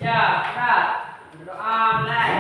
Ya, Kak. Berdoa mulai.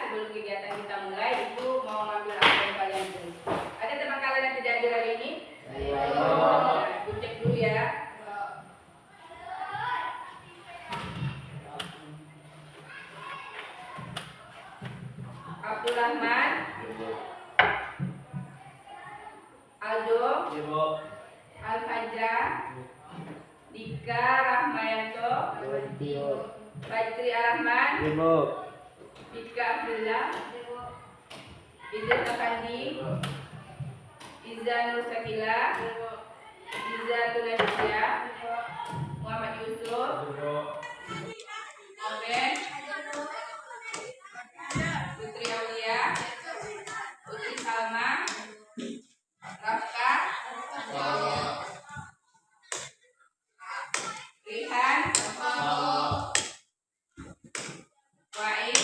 Sebelum kegiatan kita mulai, Ibu mau ngambil apa yang kalian beli. Ada teman kalian yang tidak hadir hari ini? Nah, Ibu cek dulu ya. Abdul Rahman, Aldo, Al-Fajra, Dika Rahmayanto, Fajri Rahman, Dika Abdullah, Idris Afandi, Iza Nur Sakila, Iza Tunasya, Muhammad Yusuf, Amen, Putri Aulia, Putri Salma, Rafka, Rihan, Wa'id,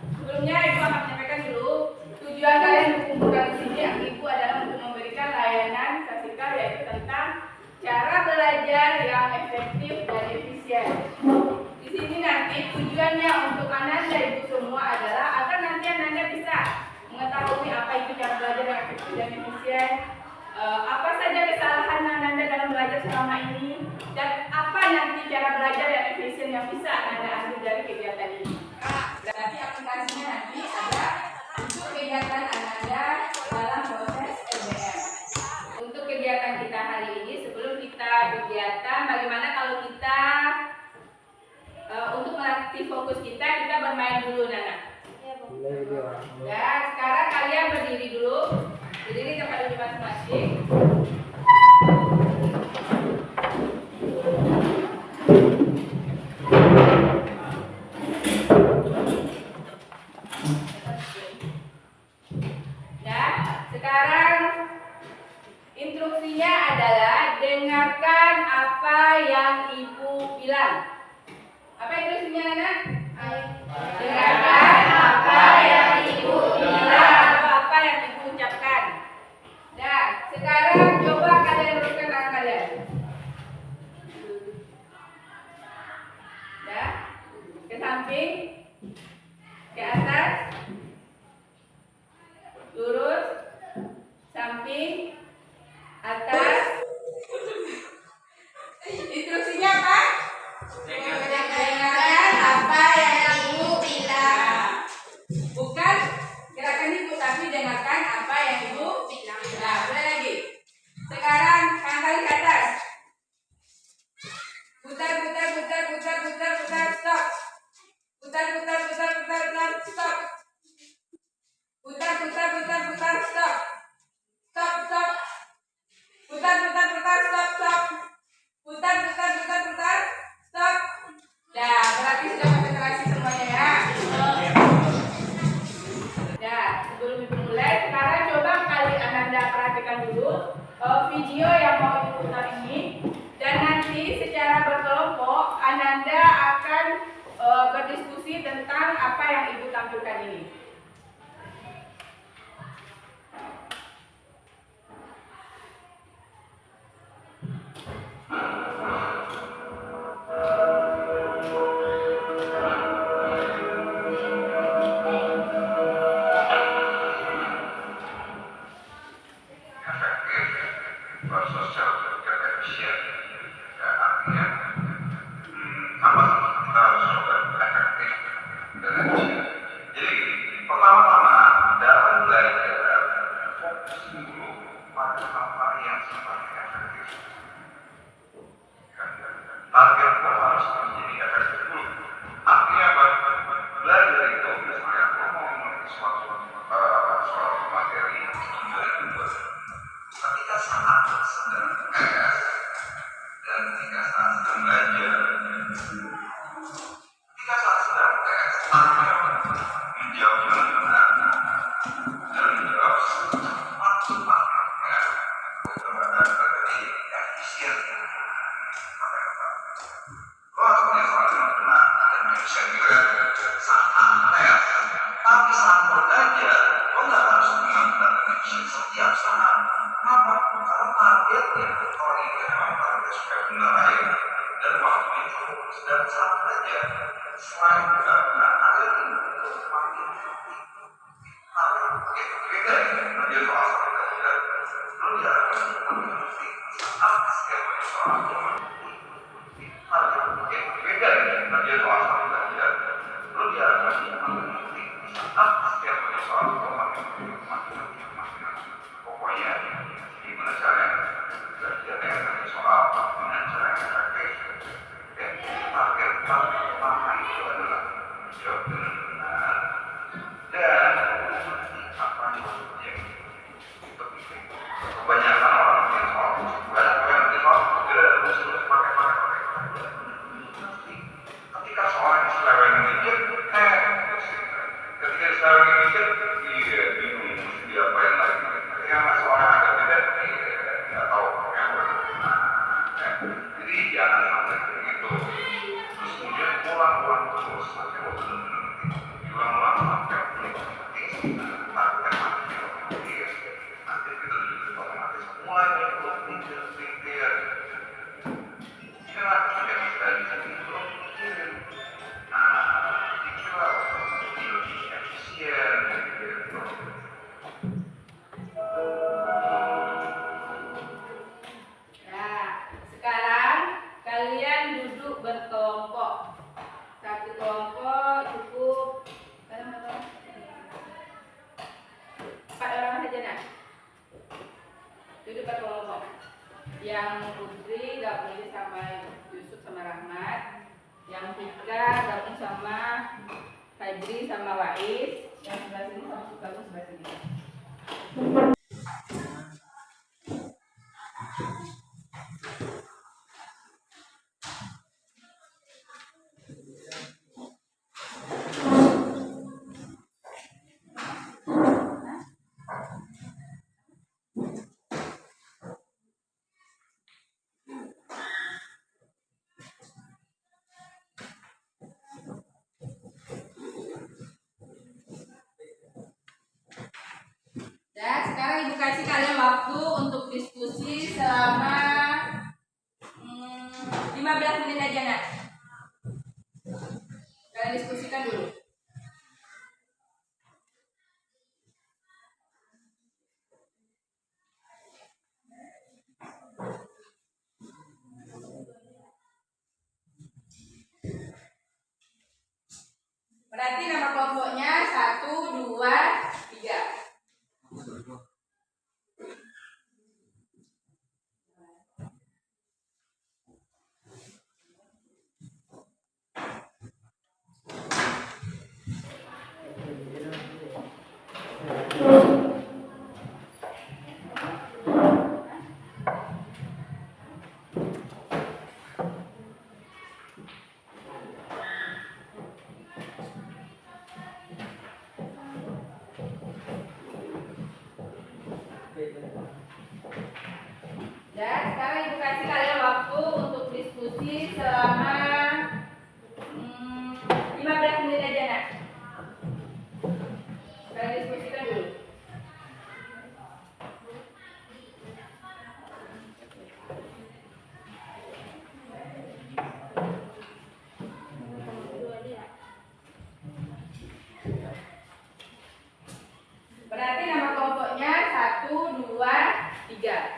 sebelumnya Ibu akan menyampaikan dulu tujuan kalian berkumpulkan di sini. Ibu adalah untuk memberikan layanan vertikal, yaitu tentang cara belajar yang efektif dan efisien. Di sini nanti tujuannya untuk Ananda Ibu semua adalah agar nanti Ananda bisa mengetahui apa itu cara belajar yang efektif dan efisien, apa saja kesalahan Ananda dalam belajar selama ini, dan apa nanti cara belajar yang efisien yang bisa Ananda ambil dari kegiatan ini. Berarti aplikasinya nanti ada untuk kegiatan Ananda dalam proses LBM. Untuk kegiatan kita hari ini, sebelum kita kegiatan, bagaimana kalau kita untuk melatih fokus kita bermain dulu, Nana? Ya, sekarang kalian berdiri dulu, berdiri tempat duduk masing-masing. Sekarang instruksinya adalah dengarkan apa yang Ibu bilang. Apa instruksinya, Nana? Dengarkan apa yang Ibu bilang atau apa yang Ibu ucapkan. Nah, sekarang coba kalian luruskan tangan kalian. Ya, ke samping, ke atas, lurus, samping, atas. Instruksinya apa? Dengarkan apa yang Ibu bilang. Bukan gerakan Ibu, tapi dengarkan apa yang Ibu bilang. Nah, boleh lagi. Sekarang tangan kali ke atas. Putar, putar, putar, putar, putar, putar, stop. Putar, putar, putar, putar, putar, stop. Putar, putar, putar, putar, stop. Stop, stop. Putar, putar, putar, stop, stop. Putar, putar, putar, putar, stop. Nah, berarti sudah konsentrasi semuanya ya. Nah, sebelum Ibu mulai, sekarang coba kali Ananda perhatikan dulu video yang mau Ibu putar ini. Dan nanti secara berkelompok Ananda akan berdiskusi tentang apa yang Ibu tampilkan ini. Efektif bersosialisasi efisien. Ya, artinya apa sih kita harus coba efektif dan efisien. Jadi pertama-tama dalam belajar fokus dulu pada hal-hal yang sifatnya efektif. Target kita harus menjadi efektif dulu. Artinya apa? Belajar itu misalnya aku mau mengerti suatu materi ketika saat sedang tes dan ketika saat sedang belajar, ketika saat sedang tes artinya menjawab dengan benar dan menjawab cepat-cepatnya terjadi efisien. Kalau soal dengan benar dan efisien juga saat tes, tapi saat belajar lo nggak harus dengan efisien setiap saat. Kenapa? Karena targetnya kalau ini memang target supaya benar aja dan waktunya cukup dan saat belajar selain benar-benar ada ini semakin beda ya menjadi soal belajar lo diharapkan untuk mengerti saat setiap soal beda ya menjadi soal belajar lo diharapkan untuk mengerti saat setiap soal pokoknya gimana caranya belajar dengan soal dengan cara yang efektif. Target pertama itu adalah menjawab dengan benar dan apa yang itu penting. Kebanyakan orang yang soal banyak yang di soal tidak harus pakai ketika soal yang seleweng mikir ketika seleweng mikir iya bingung mesti diapain lagi. Yang soalnya agak beda, nggak tahu jadi jangan sampai begitu. Terus kemudian ulang-ulang terus sampai lo benar-benar diulang-ulang sampai mengerti target nanti kita otomatis mulai lo pikir jangan dari sini lo pikirin pikirlah lebih efisien gitu. Sekarang kalian duduk berkelompok. Satu kelompok cukup 4 orang saja nak. Duduk berkelompok. Yang Putri gabung sama Yusuf sama Rahmat. Yang Fika gabung sama Fajri sama Wais. Yang sebelah sini gabung sebelah sini. Dan sekarang Ibu kasih kalian waktu untuk diskusi selama 15 menit aja nak. Kalian diskusikan dulu. Berarti nama kelompoknya 1, 2, 3. Dan sekarang Ibu kasih kalian waktu untuk diskusi selama 15 menit aja nak. Kalian diskusikan dulu. Berarti nama kelompoknya 1, 2, 3.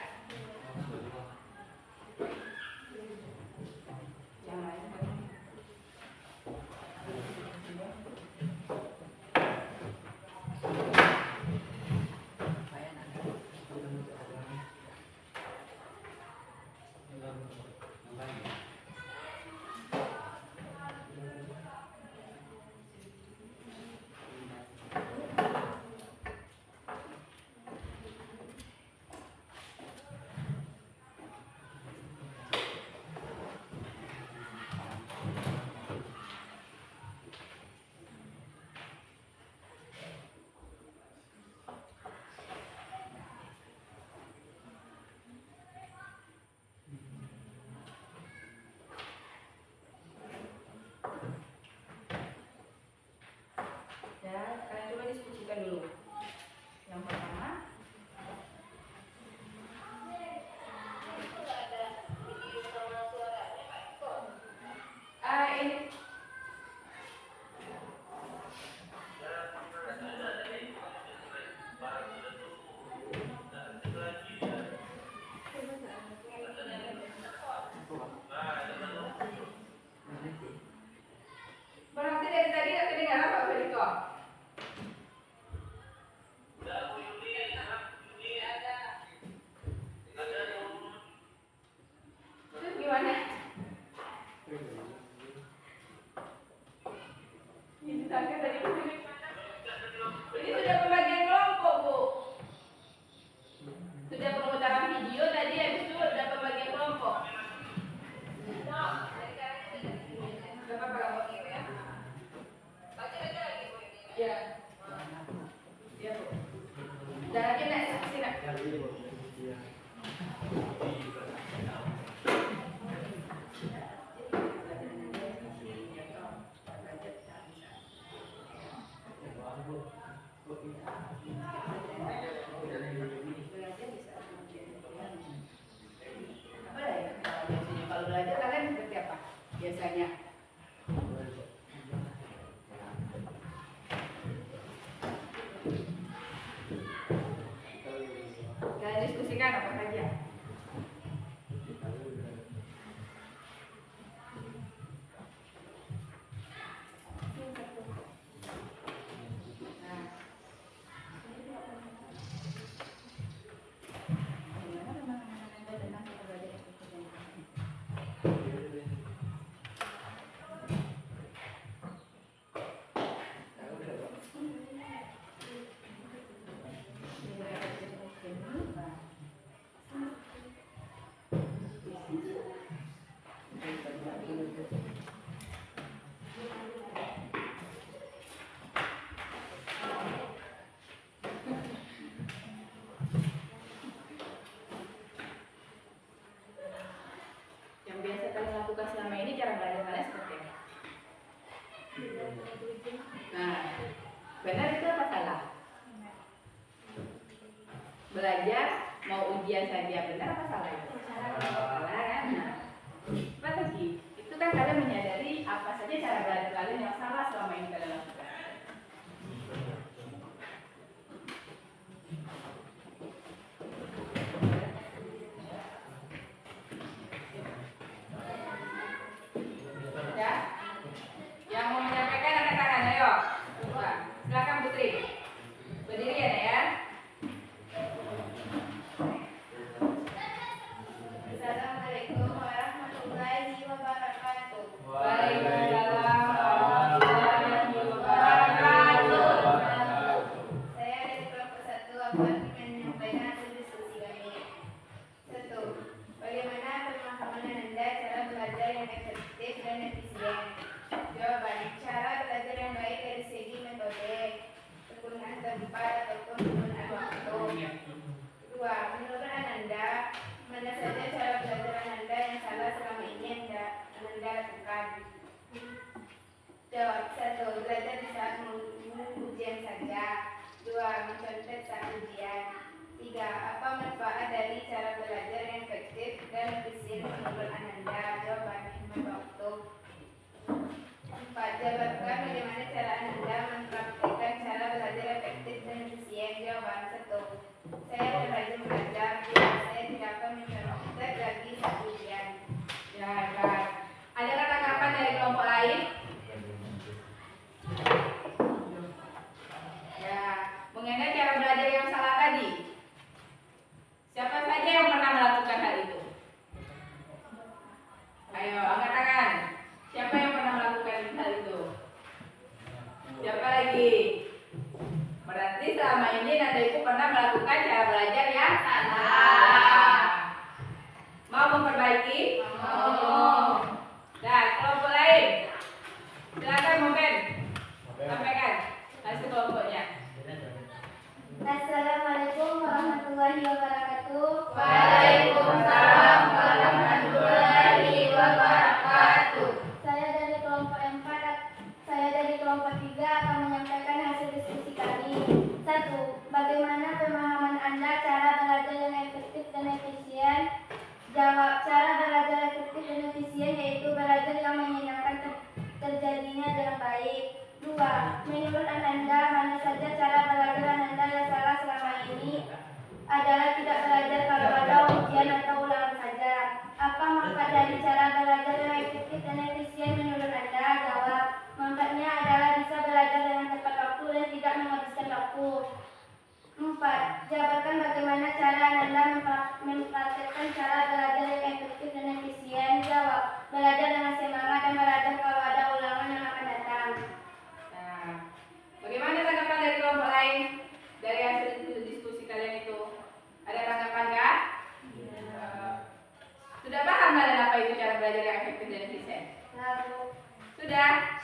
biasanya. Kalian diskusikan apa saja. Yang biasa kalian lakukan selama ini cara belajar kalian seperti apa? Nah, benar itu apa salah? Belajar mau ujian saja benar apa salah itu? Salah kan? Nah, apa lagi? Itu kan kalian menyadari apa saja cara belajar kalian yang salah selama ini kalian lakukan. Ya, yang mau menyampaikan angkat tangan, ayo. Coba, silakan Putri. Berdiri ya, Nak, ya. Assalamualaikum warahmatullahi wabarakatuh. Waalaikumsalam warahmatullahi wabarakatuh. Saya dari kelompok 1 akan menyampaikan hasil diskusi kami. 1. Bagaimana pemahaman Anda cara belajar yang efektif dan efisien? Jawaban, cara belajar yang baik dari segi metode, penggunaan tempat ataupun penggunaan waktu. 2. Menurut Ananda, mana saja cara belajar Ananda yang salah selama ini Ananda lakukan? Jawab, 1. Belajar di saat ujian saja. 2. Mencontek saat ujian. 3. Apa manfaat dari cara belajar yang efektif dan efisien menurut Ananda? Jawaban, hemat waktu. 4. Jabarkan bagaimana cara Ananda mempraktikkan cara belajar efektif dan efisien. Jawaban, 1. Saya rajin belajar. 2. Saya tidak akan mencontek lagi saat ujian. Ya, baik. Ada tanggapan dari kelompok lain? Ya, mengenai cara belajar yang salah tadi. Siapa saja yang pernah melakukan hal itu? Ayo, angkat tangan. Siapa yang pernah melakukan hal itu? Siapa lagi? Berarti selama ini Nanda Ibu pernah melakukan cara belajar yang salah. Mau memperbaiki? Mau. Nah, kelompok lain. Silakan Momen. Sampaikan hasil kelompoknya. Assalamualaikum warahmatullahi wabarakatuh. Waalaikumsalam warahmatullahi wabarakatuh. Saya dari kelompok 3 akan menyampaikan hasil diskusi kami. 1. Bagaimana pemahaman Anda cara belajar yang efektif dan efisien? Jawab, cara belajar efektif dan efisien yaitu belajar yang menyenangkan terjadinya dengan baik. 2. Menurut Ananda, mana saja cara belajar Ananda yang salah selama ini? Adalah tidak belajar kalau ada ujian atau ulangan saja. Apa manfaat dari cara belajar yang efektif dan efisien menurut Anda? Jawab, manfaatnya adalah bisa belajar dengan tepat waktu dan tidak menghabiskan waktu. 4. Jabarkan bagaimana cara Anda mempraktekkan cara belajar yang efektif dan efisien. Jawab, belajar dengan semangat dan belajar kalau ada ulangan yang akan datang. Nah, bagaimana tanggapan dari kelompok lain dari hasil diskusi kalian itu? Ada tanggapan kah? Sudah paham kalian apa itu cara belajar yang efektif dan efisien? Lalu, Sudah?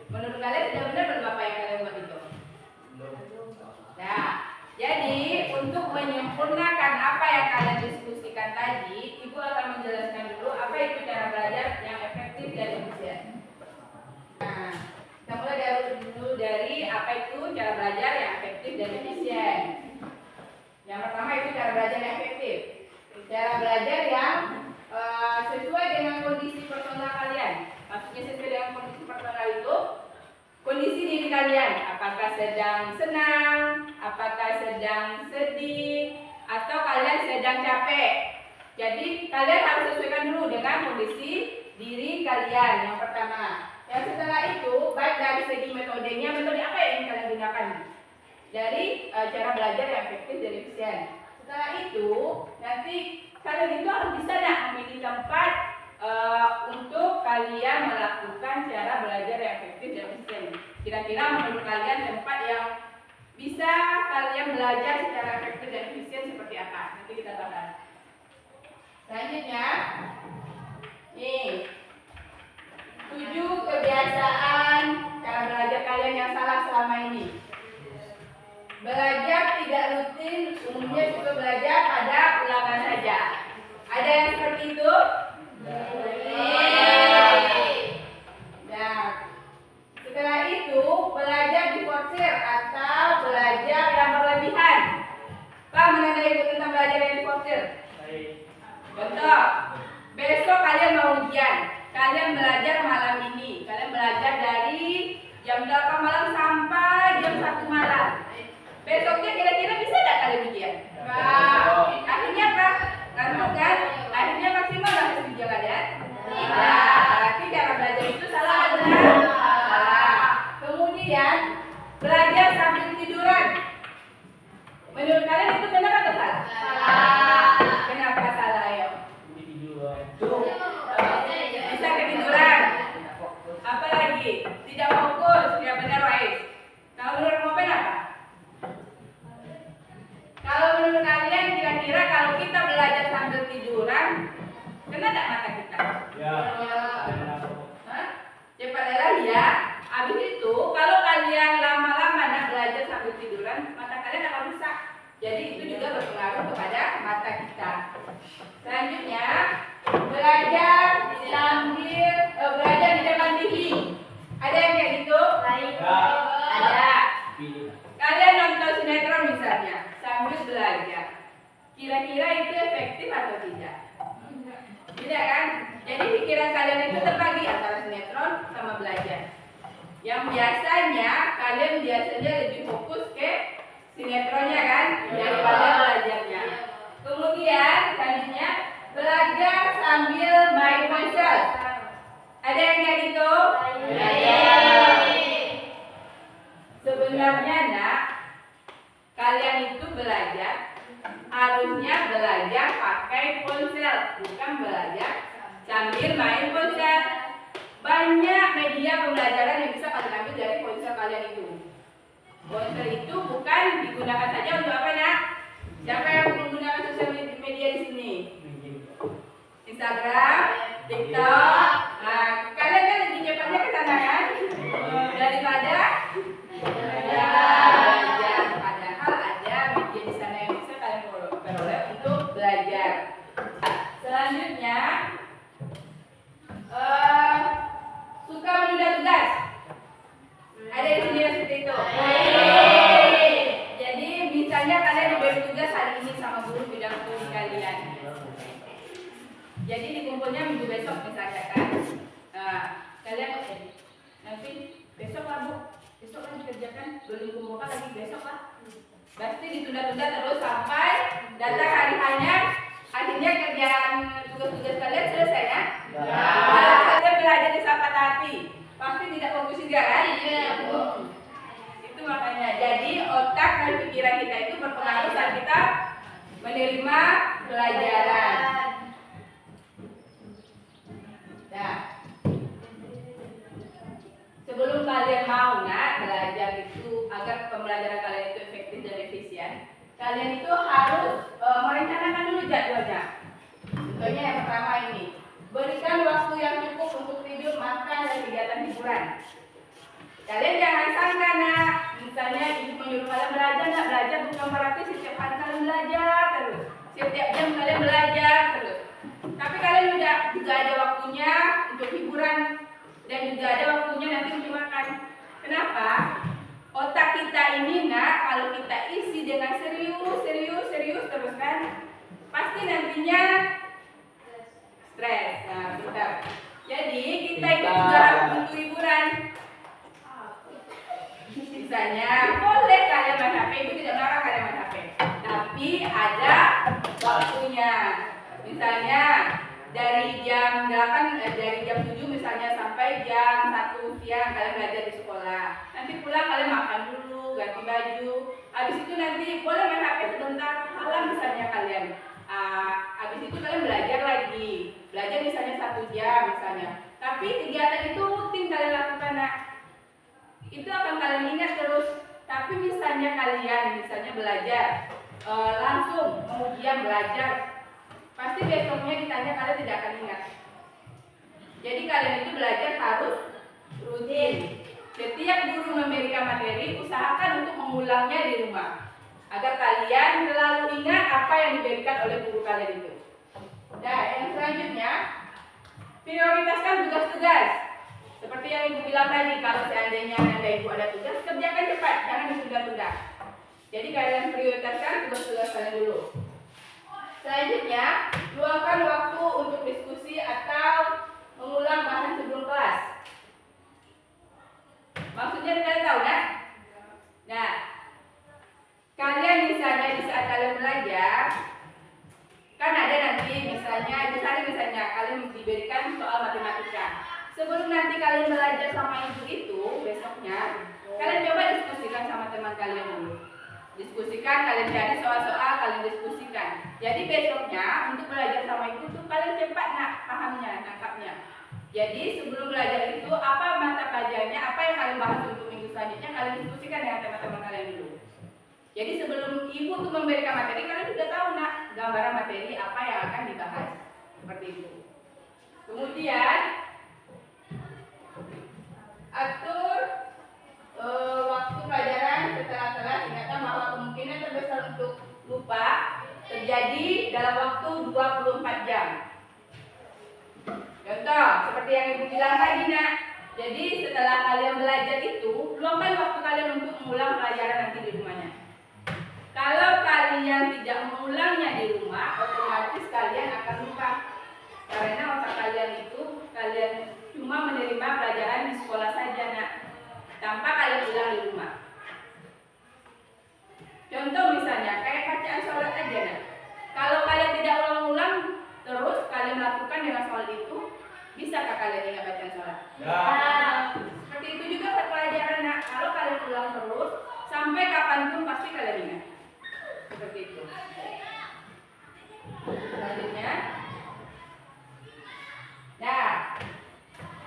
Menurut kalian sudah benar belum apa yang kalian buat itu? Nah, jadi untuk menyempurnakan apa yang kalian diskusikan tadi, Ibu akan menjelaskan dulu apa itu cara belajar yang efektif dan efisien. Nah, kita mulai dulu dari apa itu cara belajar yang efektif dan efisien. Yang pertama itu cara belajar yang efektif. Cara belajar yang sesuai dengan kondisi personal kalian. diri kalian, apakah sedang senang, apakah sedang sedih, atau kalian sedang capek. Jadi kalian harus sesuaikan dulu dengan kondisi diri kalian yang pertama. Yang setelah itu, baik dari segi metodenya, metode apa yang kalian gunakan dari cara belajar yang efektif dan efisien. Setelah itu, nanti kalian itu harus bisa memilih tempat untuk kalian melakukan cara belajar yang efektif dan efisien. Kira-kira menurut kalian tempat yang bisa kalian belajar secara efektif dan efisien seperti apa? Nanti kita bahas. Selanjutnya, nih 7 kebiasaan cara belajar kalian yang salah selama ini. Belajar tidak rutin, umumnya juga belajar pada ulangan saja. Ada yang seperti itu? Nah, setelah itu belajar diforsir atau belajar yang berlebihan. Pak, mengenai ibu tentang belajar yang diforsir? Contoh, besok kalian mau ujian, kalian belajar malam ini, kalian belajar dari jam 8 malam sampai jam 1 malam. Besoknya kira-kira bisa tidak kalian ujian? Akhirnya apa? Ngantuk kan? Akhirnya maksimal nggak hasil ujian kalian? Tidak. Berarti cara belajar itu salah atau benar? Salah. Kemudian belajar sambil tiduran. Menurut kalian itu benar atau salah? Salah. Kenapa salah ya? Bisa ketiduran. Apalagi tidak fokus, ya benar Wais. Kalau menurut Mopen apa? Kalau menurut kalian kira-kira kalau kita belajar sambil tiduran, kena tak mata kita? Ya. Hah? Cepat lagi ya. Habis itu kalau kalian lama-lama belajar sambil tiduran, mata kalian akan rusak. Jadi itu juga berpengaruh kepada mata kita. Selanjutnya, belajar di depan TV. Ada yang kayak gitu? Ada. Kalian nonton sinetron misalnya sambil belajar. Kira-kira itu efektif atau tidak? Tidak kan? Jadi pikiran kalian itu terbagi antara sinetron sama belajar. Yang biasanya kalian lebih fokus ke sinetronnya kan daripada belajarnya. Kemudian selanjutnya belajar sambil main ponsel. Ada yang kayak gitu? Sebenarnya kalian itu belajar harusnya belajar pakai ponsel, bukan belajar sambil main ponsel. Banyak media pembelajaran yang bisa kalian ambil dari ponsel kalian itu. Ponsel itu bukan digunakan saja untuk apa nak? Siapa yang menggunakan sosial media di sini? Instagram, TikTok. Nah, kalian kan lebih cepatnya ke sana kan? Daripada belajar. Padahal ada media di sana yang bisa kalian peroleh untuk belajar. Selanjutnya, suka menunda tugas. Ada di sini yang seperti itu. Jadi misalnya kalian diberi tugas hari ini sama guru bidang studi kalian. Jadi dikumpulnya minggu besok misalnya kan. Nah, kalian nanti besok lah bu, besok kan dikerjakan, belum kumpulkan lagi besok lah. Pasti ditunda-tunda terus sampai datang hari hanya, akhirnya kerjaan tugas-tugas kalian selesai kan? Kalau kalian belajar di sahabat hati, pasti tidak fokus juga kan? Itu makanya. Jadi otak dan pikiran kita itu berpengaruh saat kita menerima pelajaran. Nah, sebelum kalian mau belajar itu agar pembelajaran kalian itu efektif dan efisien, kalian itu harus merencanakan dulu jadwalnya. Contohnya yang pertama ini, berikan waktu yang cukup untuk tidur, makan, dan kegiatan hiburan. Kalian jangan sangka misalnya ibu menyuruh kalian belajar, belajar bukan berarti setiap hari kalian belajar terus, setiap jam kalian belajar terus. Tapi kalian juga ada waktunya untuk hiburan dan juga ada waktunya nanti untuk makan. Kenapa? Otak kita ini kalau kita isi dengan serius terus kan, pasti nantinya stres. Nah, bentar. Jadi kita itu juga harus butuh hiburan. dari jam 7 misalnya sampai jam 1 siang kalian belajar di sekolah. Nanti pulang kalian makan dulu, ganti baju. Habis itu nanti boleh main HP sebentar malam misalnya kalian. Habis itu kalian belajar lagi. Belajar misalnya 1 jam misalnya. Tapi kegiatan itu rutin kalian lakukan, nak. Itu akan kalian ingat terus. Tapi misalnya kalian belajar langsung kemudian belajar, pasti besoknya ditanya kalian tidak akan ingat. Jadi kalian itu belajar harus rutin. Setiap guru memberikan materi, usahakan untuk mengulangnya di rumah agar kalian selalu ingat apa yang diberikan oleh guru kalian itu. Nah, yang selanjutnya, prioritaskan tugas-tugas. Seperti yang ibu bilang tadi, kalau seandainya anda ibu ada tugas, kerjakan cepat, jangan ditunda-tunda. Jadi kalian prioritaskan tugas-tugas kalian dulu. Selanjutnya, luangkan waktu untuk diskusi atau mengulang bahan sebelum kelas. Maksudnya kalian tahu kan? Nah, kalian misalnya di saat kalian belajar, kan ada nanti misalnya kalian diberikan soal matematika. Sebelum nanti kalian belajar sama ibu itu, besoknya kalian coba diskusikan sama teman kalian dulu. Diskusikan, kalian cari soal-soal, kalian diskusikan. Jadi besoknya untuk belajar sama ibu tuh kalian cepat pahamnya, nangkapnya. Jadi sebelum belajar itu apa mata pelajarannya, apa yang kalian bahas untuk minggu selanjutnya, kalian diskusikan dengan teman-teman kalian dulu. Jadi sebelum ibu tuh memberikan materi, kalian sudah tahu gambaran materi apa yang akan dibahas. Seperti itu. Kemudian atur waktu pelajaran setelah kelas. Ingatkan bahwa kemungkinan terbesar untuk lupa terjadi dalam waktu 24 jam. Contoh, seperti yang ibu bilang tadi, nak. Jadi setelah kalian belajar itu, luangkan waktu kalian untuk mengulang pelajaran nanti di rumahnya. Kalau kalian tidak mengulangnya di rumah, otomatis kalian akan lupa. Karena otak kalian itu, kalian cuma menerima pelajaran di sekolah saja, nak, tanpa kalian ulang di rumah. Contoh misalnya, kayak bacaan sholat aja, nak. Kalau kalian tidak ulang-ulang, terus kalian lakukan dengan sholat itu, bisakah kalian ingat bacaan sholat? Ya. Seperti itu juga pelajaran, nak. Kalau kalian ulang terus, sampai kapanpun pasti kalian ingat. Seperti itu. Selanjutnya, nah,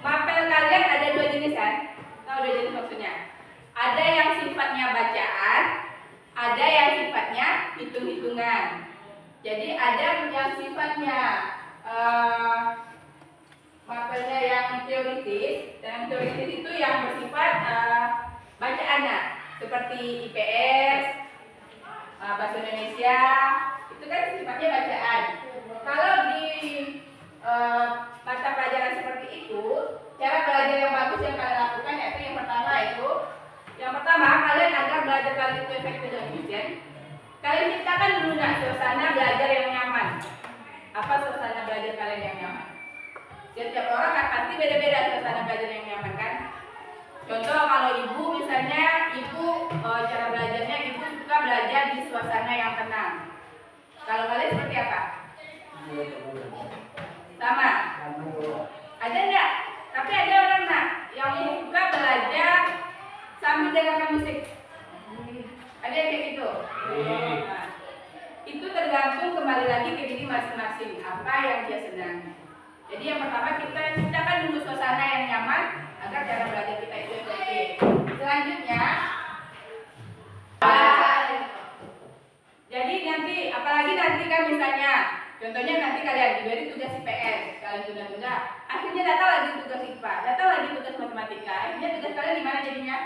mapel kalian ada 2 jenis kan? Tahu 2 jenis maksudnya? Ada yang sifatnya bacaan, ada yang sifatnya hitung-hitungan. Jadi ada yang sifatnya mapelnya yang teoritis, dan teoritis itu yang bersifat bacaannya, seperti IPS, bahasa Indonesia, itu kan sifatnya bacaan. Kalau di mata pelajaran seperti itu, cara belajar yang bagus yang kalian lakukan yaitu yang pertama, kalian agar belajar kalian itu efektif dan efisien, kalian ciptakan dulu suasana belajar yang nyaman. Apa suasana belajar kalian yang nyaman? Setiap orang kan pasti beda-beda suasana belajar yang nyaman kan? Contoh kalau ibu misalnya, cara belajarnya ibu suka belajar di suasana yang tenang. Kalau kalian seperti apa? Sama? Ada enggak? Tapi ada orang yang suka belajar sambil dengarkan musik. Ada yang kayak gitu? Nah, itu tergantung kembali lagi ke diri masing-masing, apa yang dia senangi. Jadi yang pertama kita ciptakan dulu suasana yang nyaman agar cara belajar kita itu efektif. Selanjutnya, jadi nanti apalagi nanti kan misalnya, contohnya nanti kalian diberi tugas IPS, kalian tunda-tunda, akhirnya datang lagi tugas IPA, datang lagi tugas matematika, akhirnya tugas kalian di mana jadinya?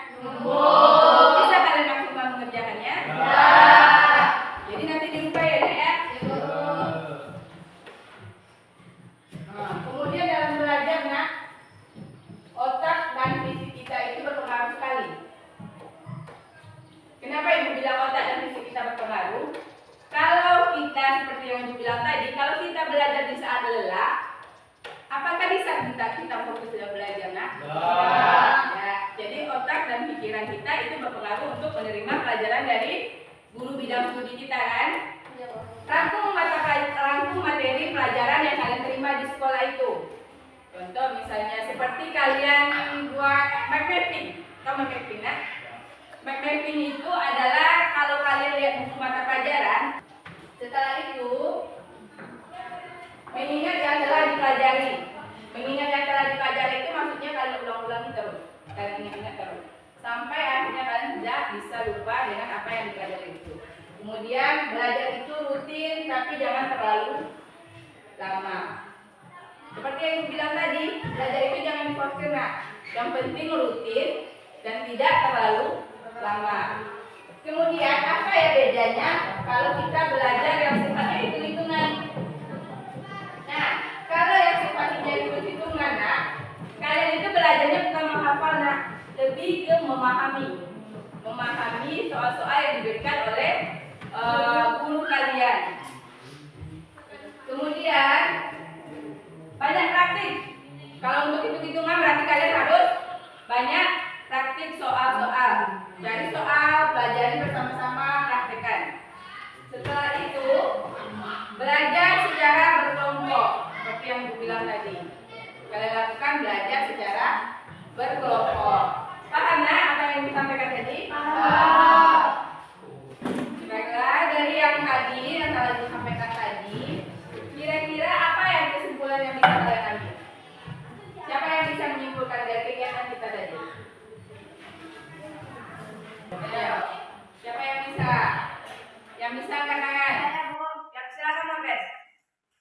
Bisa kalian maksimal mengerjakannya? Jadi nanti dilupa ya, Nak, ya. Kemudian dalam belajar, nak, otak dan fisik kita itu berpengaruh sekali. Kenapa ibu bilang otak dan fisik kita berpengaruh? Kalau kita seperti yang ibu bilang tadi, kalau kita belajar di saat lelah, apakah bisa kita fokus dalam belajar, nak? Ya, jadi otak dan pikiran kita itu berpengaruh untuk menerima pelajaran dari guru bidang studi kita kan? Rangkum materi pelajaran yang kalian terima di Contoh misalnya seperti kalian buat mind mapping. Tahu mind mapping kan? Mind mapping itu adalah kalau kalian lihat buku mata pelajaran, setelah itu mengingat yang telah dipelajari. Mengingat yang telah dipelajari itu maksudnya kalian ulang-ulangi terus. Kalian ingat terus. Sampai akhirnya kalian tidak bisa lupa dengan apa yang dipelajari itu. Kemudian belajar itu rutin tapi jangan terlalu lama. Seperti yang bilang tadi, belajar itu jangan diforsir. Yang penting rutin dan tidak terlalu lama. Kemudian apa ya bedanya kalau kita belajar yang sifatnya hitung-hitungan? Nah, kalau yang sifatnya hitung-hitungan, kalian itu belajarnya bukan menghafal, lebih ke memahami soal-soal yang diberikan oleh guru kalian. Kemudian banyak praktik. Kalau untuk hitung-hitungan berarti kalian harus banyak praktik soal-soal. Jadi soal, pelajari bersama-sama, praktekkan. Setelah itu belajar secara berkelompok, seperti yang Bu bilang tadi. Kalian lakukan belajar secara berkelompok. Paham apa yang disampaikan tadi? Paham. Baiklah, dari yang tadi yang telah disampaikan tadi, kira-kira apa yang kesimpulan yang bisa kalian ambil? Siapa yang bisa menyimpulkan dari kegiatan kita tadi? Ayo, siapa yang bisa? Yang bisa angkat tangan. Ya, silakan Mabes.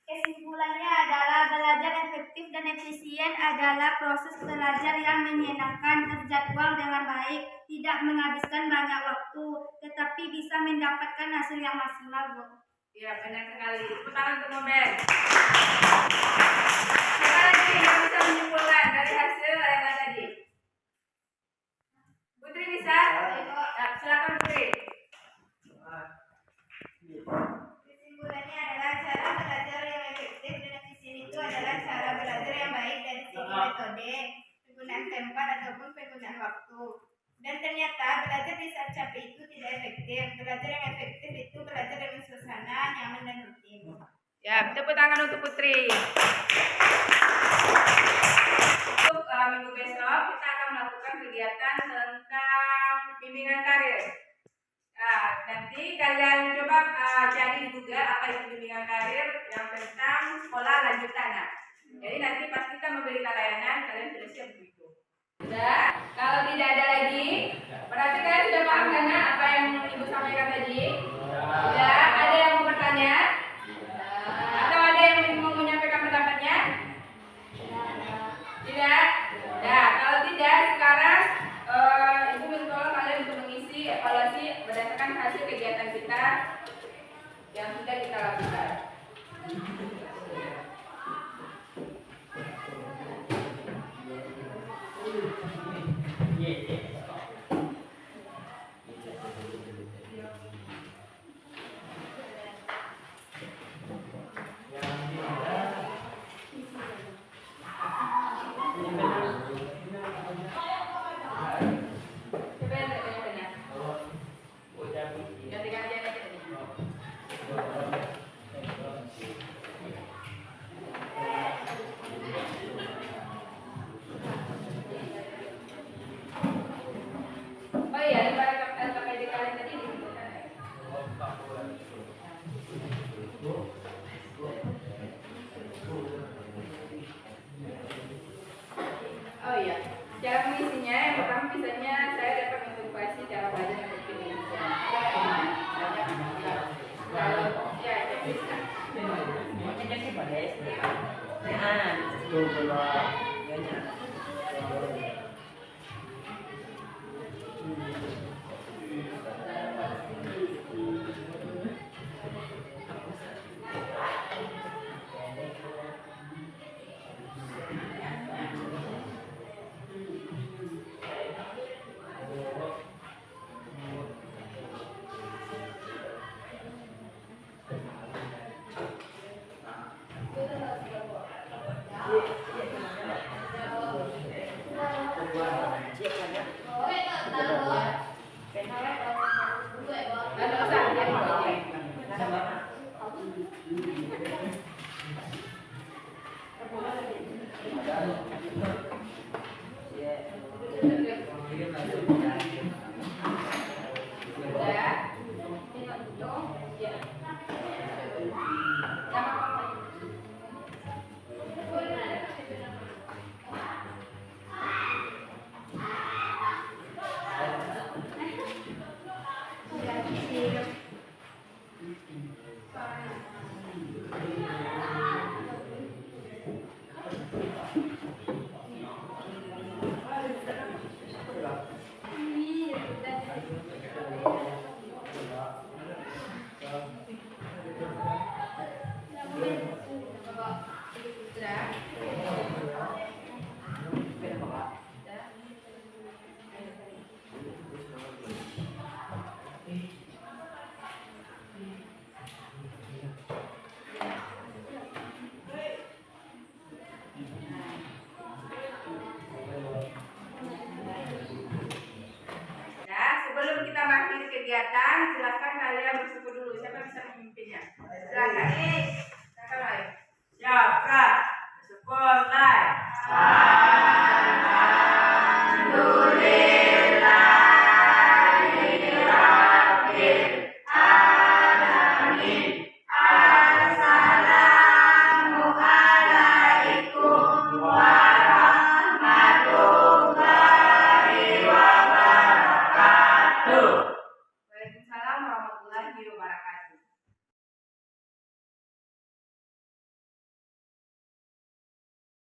Kesimpulannya adalah belajar efektif dan efisien adalah proses belajar yang menyenangkan, terjadwal dengan baik, tidak menghabiskan banyak waktu, tetapi bisa mendapatkan hasil yang maksimal, Bu. Ya, benar sekali. Tepuk tangan untuk Mabes. Siapa lagi yang bisa menyimpulkan dari hasil yang tadi? Putri bisa? Ya, silakan Putri. Kesimpulannya adalah cara belajar yang efektif dan efisien itu adalah cara belajar yang baik dari segi metode, penggunaan tempat ataupun penggunaan waktu. Dan ternyata belajar di saat capek itu tidak efektif. Belajar yang efektif itu belajar dengan suasana nyaman dan rutin. Ya, tepuk tangan untuk Putri. Untuk minggu besok kita akan melakukan kegiatan tentang bimbingan karir. Nah, nanti kalian coba cari di Google apa itu bimbingan karir yang tentang sekolah lanjutan. Jadi nanti pas kita memberikan layanan kalian sudah siap begitu. Sudah? Kalau tidak ada lagi, berarti kalian sudah paham kan apa yang Ibu sampaikan tadi? Sudah? Ada yang mau bertanya? Atau ada yang mau menyampaikan pendapatnya? Tidak? Nah, kalau tidak, sekarang Ibu minta kalian untuk mengisi evaluasi berdasarkan hasil kegiatan kita yang sudah kita lakukan. Oh iya, cara mengisinya yang pertama misalnya saya dapat motivasi cara belajar yang berbeda. Kalau ya itu bisa. Ada Putra.